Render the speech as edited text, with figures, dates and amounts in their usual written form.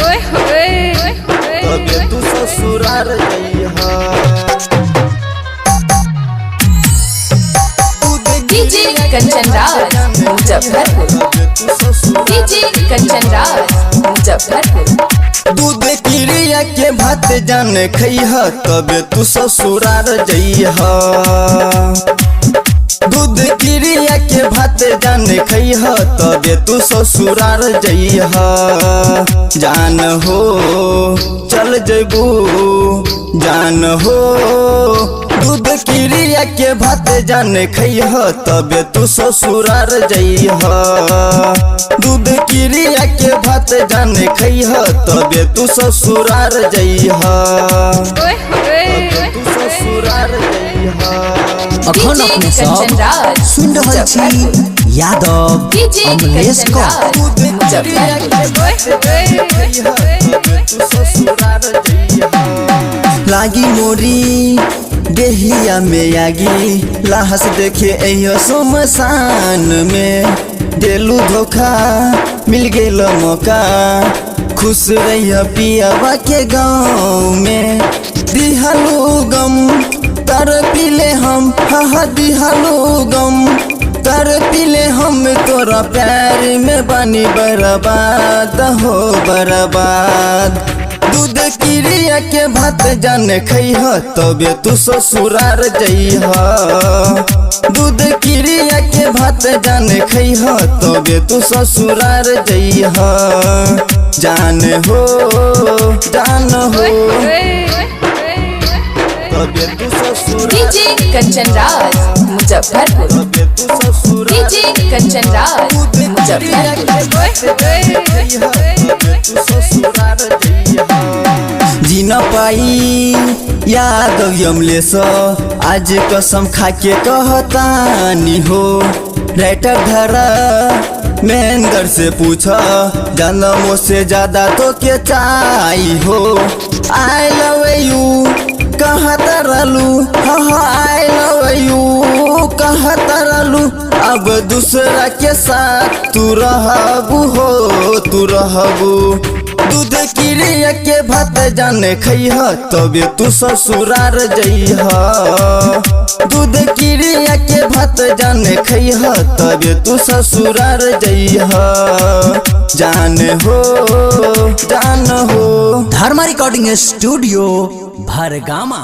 तबे तू ससुराल जइहा। डीजे कंचन राज मुजफ्फरपुर। डीजे कंचन राज मुजफ्फरपुर। दूध किरिया के भात जान खइहा तबे तू ससुराल जइहा। दूध किरिया के भात जान खइहा तबे तू ससुराल जइहा। जान हो चल जइबू जान हो। दूध किरिया के भात जान खइहा तबे तू ससुराल जइहा। दूध किरिया के भात जान खइहा तबे तू ससुराल जइहा। तू ससुराल जइहा। अखन अपने सब सुन रहल छी यादव अमलेश का। लागी मोरी देहिया में आगी लाहस देखे अयो शमशान में। देलू धोखा मिल गेल मौका खुश रहिया पियावा के गाँव में। दिहालू गम तर पीले हम हा दिहालू गम तर पीले हम तोरा प्यार में बानी बर्बाद हो बर्बाद। दूध किरिया के भात जान खइहा तबे तू ससुराल जइहा। दूध किरिया के भात जान खइहा तबे तू ससुराल जइहा। जान हो जान हो तबे तू ससुराल। डीजे कंचन राज मुजफ्फरपुर। तबे तू ससुराल। डीजे कंचन राज जी न पाई यादव अमलेश आज कसम खाके कहतानी हो। राइटर धरा महेंद्र से पूछा जन्मों से ज्यादा तो के चाही हो। आई लव यू कहता रहलू हाँ आई लव यू कहता रहलू। अब दूसरा के साथ तू रहबू हो तू रहबू। दूध किरिया के भात जान खइहा तबे तू ससुराल जइहा। दूध किरिया के भात जान खइहा तबे तू ससुराल जइहा। जान हो जान हो। धर्मा रिकॉर्डिंग स्टूडियो भरगामा।